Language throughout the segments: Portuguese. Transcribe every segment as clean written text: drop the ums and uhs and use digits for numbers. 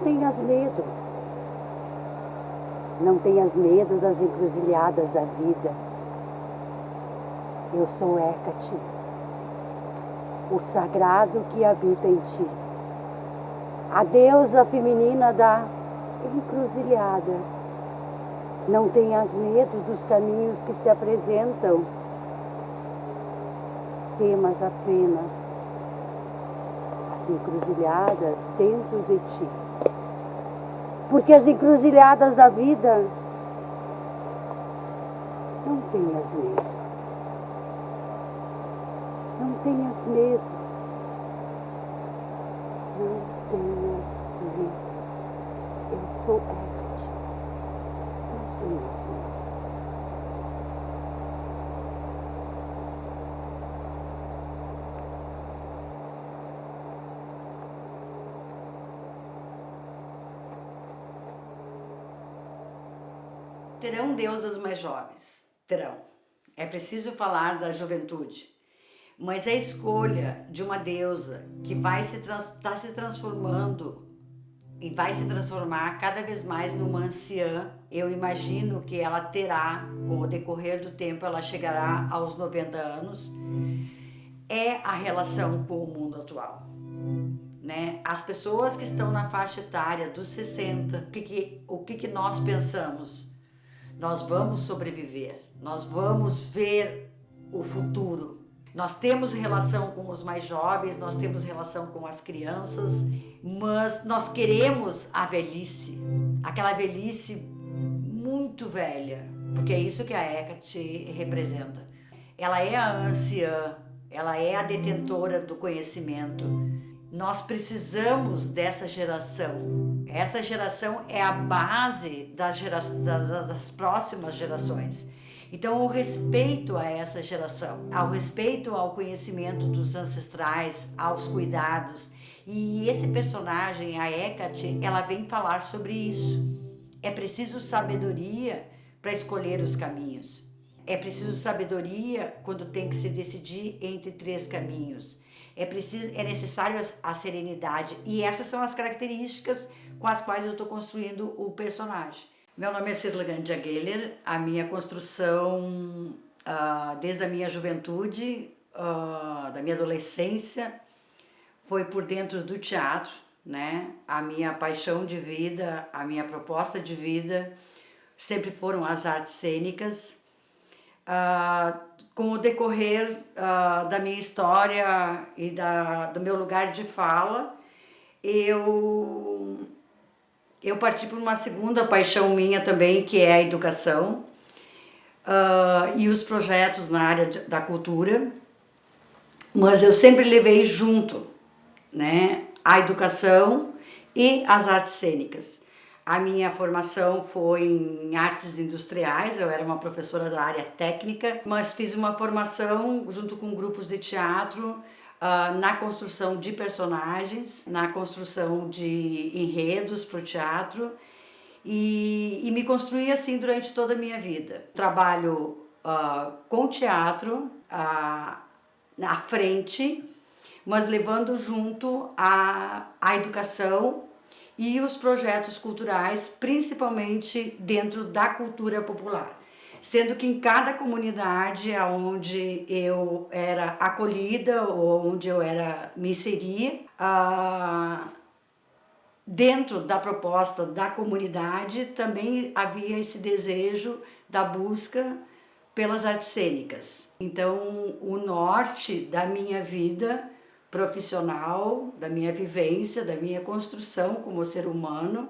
tenhas medo. Não tenhas medo das encruzilhadas da vida. Eu sou Hecate, o sagrado que habita em ti. A deusa feminina da encruzilhada. Não tenhas medo dos caminhos que se apresentam. Temas apenas as encruzilhadas dentro de ti. Porque as encruzilhadas da vida, não tenhas medo. Não tenhas medo. Não tenhas medo. Eu sou Hecate. Não tenhas medo. Terão deusas mais jovens? Terão. É preciso falar da juventude. Mas a escolha de uma deusa que está se transformando e vai se transformar cada vez mais numa anciã, eu imagino que ela terá, com o decorrer do tempo, ela chegará aos 90 anos, é a relação com o mundo atual. Né? As pessoas que estão na faixa etária dos 60, o que nós pensamos? Nós vamos sobreviver, nós vamos ver o futuro. Nós temos relação com os mais jovens, nós temos relação com as crianças, mas nós queremos a velhice, aquela velhice muito velha, porque é isso que a Hecate representa. Ela é a anciã, ela é a detentora do conhecimento. Nós precisamos dessa geração. Essa geração é a base das próximas gerações. Então, o respeito a essa geração, ao respeito ao conhecimento dos ancestrais, aos cuidados. E esse personagem, a Hecate, ela vem falar sobre isso. É preciso sabedoria para escolher os caminhos. É preciso sabedoria quando tem que se decidir entre 3 caminhos. É necessário a serenidade. E essas são as características com as quais eu estou construindo o personagem. Meu nome é Cirla Gandia Geller. A minha construção, desde a minha juventude, da minha adolescência, foi por dentro do teatro, né? A minha paixão de vida, a minha proposta de vida sempre foram as artes cênicas. Com o decorrer da minha história e do meu lugar de fala, eu parti por uma segunda paixão minha também, que é a educação e os projetos na área da cultura, mas eu sempre levei junto, né, a educação e as artes cênicas. A minha formação foi em artes industriais, eu era uma professora da área técnica, mas fiz uma formação junto com grupos de teatro na construção de personagens, na construção de enredos para o teatro e me construí assim durante toda a minha vida. Trabalho com teatro na frente, mas levando junto a educação e os projetos culturais, principalmente dentro da cultura popular. Sendo que em cada comunidade onde eu era acolhida ou onde eu me inseria, dentro da proposta da comunidade também havia esse desejo da busca pelas artes cênicas. Então, o norte da minha vida profissional, da minha vivência, da minha construção como ser humano,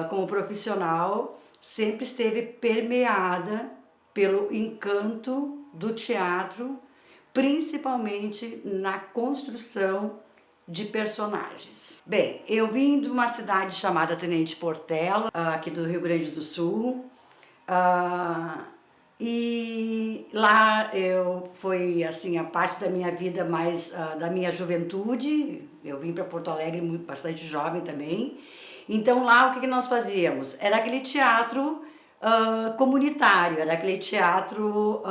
como profissional, sempre esteve permeada pelo encanto do teatro, principalmente na construção de personagens. Bem, eu vim de uma cidade chamada Tenente Portela, aqui do Rio Grande do Sul, e lá foi assim a parte da minha vida mais da minha juventude. Eu vim para Porto Alegre bastante jovem também. Então lá o que nós fazíamos? Era aquele teatro comunitário, era aquele teatro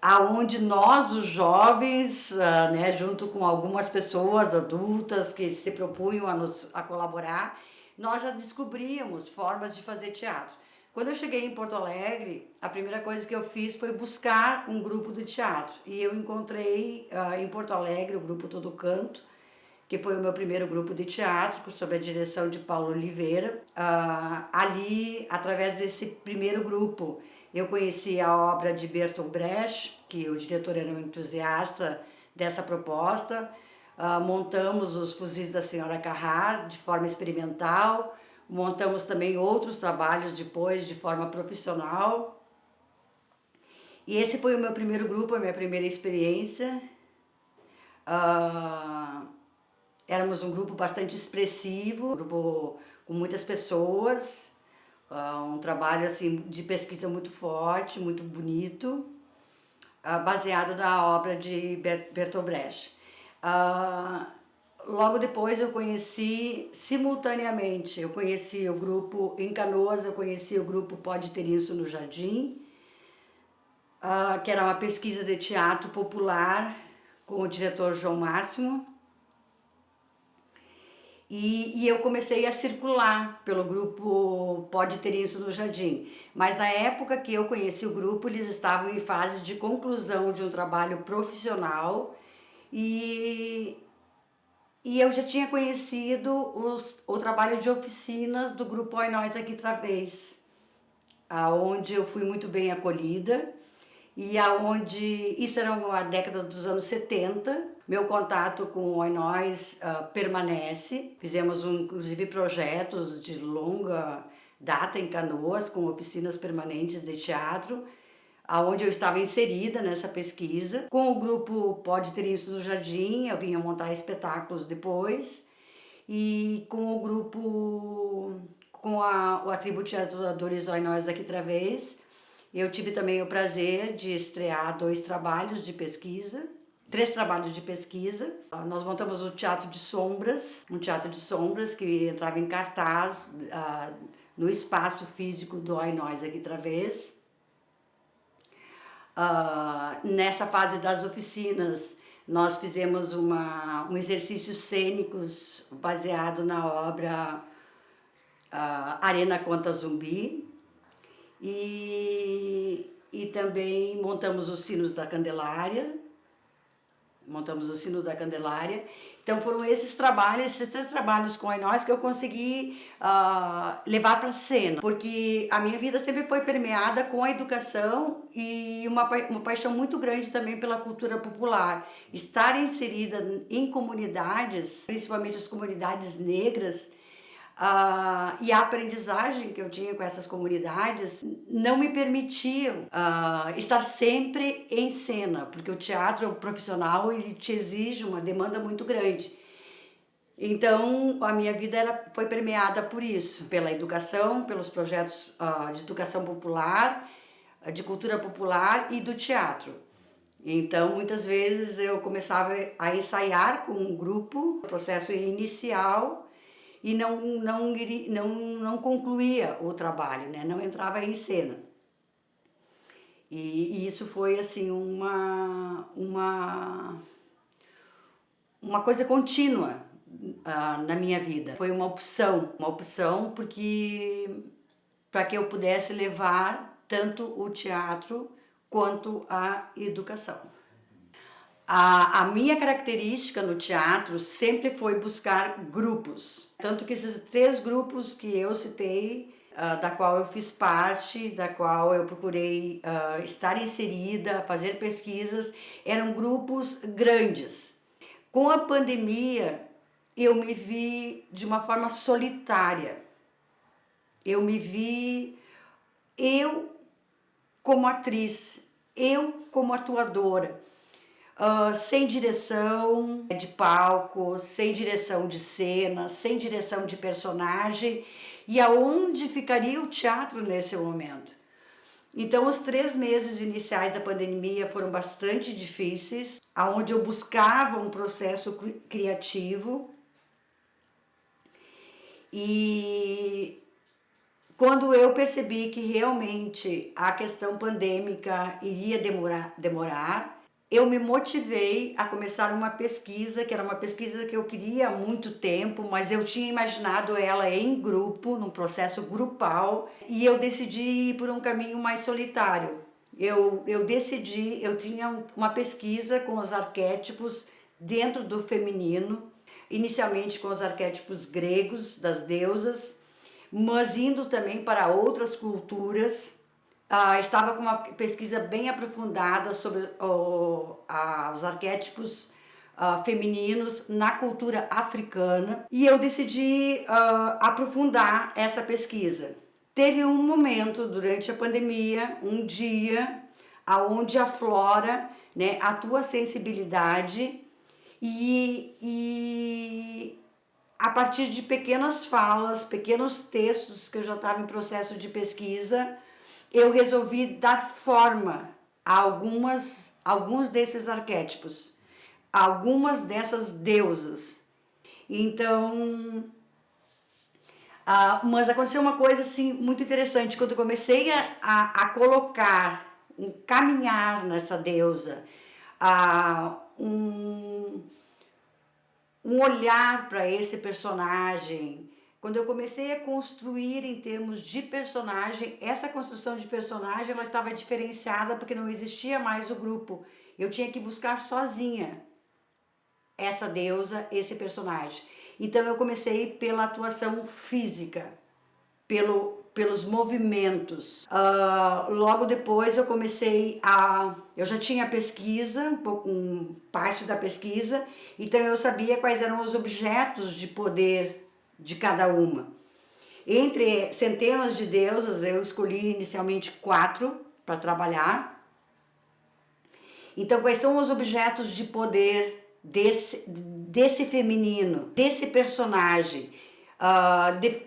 aonde nós, os jovens, né, junto com algumas pessoas adultas que se propunham a colaborar, nós já descobríamos formas de fazer teatro. Quando eu cheguei em Porto Alegre, a primeira coisa que eu fiz foi buscar um grupo de teatro. E eu encontrei em Porto Alegre o grupo Todo Canto, que foi o meu primeiro grupo de teatro, sob a direção de Paulo Oliveira. Ali, através desse primeiro grupo, eu conheci a obra de Bertolt Brecht, que o diretor era um entusiasta dessa proposta. Montamos os Fuzis da Senhora Carrard de forma experimental, montamos também outros trabalhos depois de forma profissional. E esse foi o meu primeiro grupo, a minha primeira experiência. Éramos um grupo bastante expressivo, um grupo com muitas pessoas, um trabalho assim de pesquisa muito forte, muito bonito, baseado na obra de Bertolt Brecht. Logo depois eu conheci simultaneamente, eu conheci o grupo em Canoas, eu conheci o grupo Pode Ter Isso no Jardim, que era uma pesquisa de teatro popular com o diretor João Máximo. E eu comecei a circular pelo grupo Pode Ter Isso no Jardim. Mas na época que eu conheci o grupo, eles estavam em fase de conclusão de um trabalho profissional e eu já tinha conhecido o trabalho de oficinas do grupo Oi Nós Aqui Travês, onde eu fui muito bem acolhida e aonde isso era uma década dos anos 70. Meu contato com o Oi Nós permanece. Fizemos inclusive projetos de longa data em Canoas com oficinas permanentes de teatro, aonde eu estava inserida nessa pesquisa. Com o grupo Pode Ter Isso no Jardim, eu vinha montar espetáculos depois, e com o grupo, com a tribo Teatros Oi Nós Aqui Travês, eu tive também o prazer de estrear 3 trabalhos de pesquisa. Nós montamos o Teatro de Sombras, um teatro de sombras que entrava em cartaz no espaço físico do Oi Nós Aqui Travês. Nessa fase das oficinas, nós fizemos um exercícios cênicos baseado na obra Arena Conta Zumbi, e também montamos os Sinos da Candelária. Então foram esses 3 trabalhos com a nós que eu consegui levar para a cena, porque a minha vida sempre foi permeada com a educação e uma paixão muito grande também pela cultura popular. Estar inserida em comunidades, principalmente as comunidades negras, e a aprendizagem que eu tinha com essas comunidades não me permitiam estar sempre em cena, porque o teatro profissional ele te exige uma demanda muito grande. Então a minha vida foi permeada por isso, pela educação, pelos projetos de educação popular, de cultura popular e do teatro. Então muitas vezes eu começava a ensaiar com um grupo, processo inicial, e não concluía o trabalho, né? Não entrava em cena. E isso foi assim uma coisa contínua na minha vida. Foi uma opção porque para que eu pudesse levar tanto o teatro quanto a educação. A minha característica no teatro sempre foi buscar grupos. Tanto que esses 3 grupos que eu citei, da qual eu fiz parte, da qual eu procurei estar inserida, fazer pesquisas, eram grupos grandes. Com a pandemia, eu me vi de uma forma solitária. Eu me vi, eu como atriz, eu como atuadora, sem direção de palco, sem direção de cena, sem direção de personagem, e aonde ficaria o teatro nesse momento? Então os 3 meses iniciais da pandemia foram bastante difíceis, aonde eu buscava um processo criativo e Quando eu percebi que realmente a questão pandêmica iria demorar, eu me motivei a começar uma pesquisa, que era uma pesquisa que eu queria há muito tempo, mas eu tinha imaginado ela em grupo, num processo grupal, e eu decidi ir por um caminho mais solitário. Eu decidi, eu tinha uma pesquisa com os arquétipos dentro do feminino, inicialmente com os arquétipos gregos, das deusas, mas indo também para outras culturas. Estava com uma pesquisa bem aprofundada sobre os arquétipos femininos na cultura africana, e eu decidi aprofundar essa pesquisa. Teve um momento durante a pandemia, um dia, aonde aflora, né, a tua sensibilidade e a partir de pequenas falas, pequenos textos que eu já estava em processo de pesquisa, eu resolvi dar forma a alguns desses arquétipos, algumas dessas deusas. Então, mas aconteceu uma coisa assim muito interessante quando eu comecei a colocar, caminhar nessa deusa, um olhar para esse personagem. Quando eu comecei a construir em termos de personagem, essa construção de personagem ela estava diferenciada porque não existia mais o grupo. Eu tinha que buscar sozinha essa deusa, esse personagem. Então eu comecei pela atuação física, pelos movimentos. Logo depois eu comecei eu já tinha pesquisa, parte da pesquisa, então eu sabia quais eram os objetos de poder de cada uma. Entre centenas de deusas, eu escolhi inicialmente 4 para trabalhar. Então, quais são os objetos de poder desse feminino, desse personagem?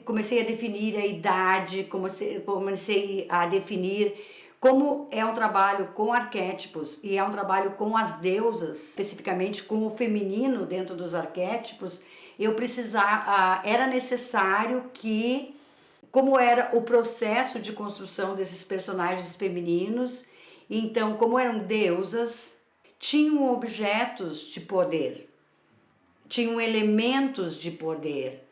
Comecei a definir a idade, comecei a definir como é um trabalho com arquétipos e é um trabalho com as deusas, especificamente com o feminino dentro dos arquétipos. Era necessário que, como era o processo de construção desses personagens femininos, então, como eram deusas, tinham objetos de poder, tinham elementos de poder.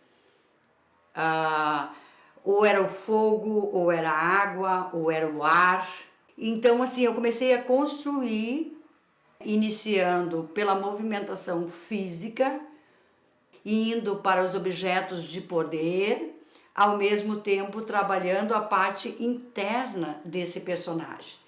Ou era o fogo, ou era a água, ou era o ar. Então, assim, eu comecei a construir, iniciando pela movimentação física, indo para os objetos de poder, ao mesmo tempo trabalhando a parte interna desse personagem.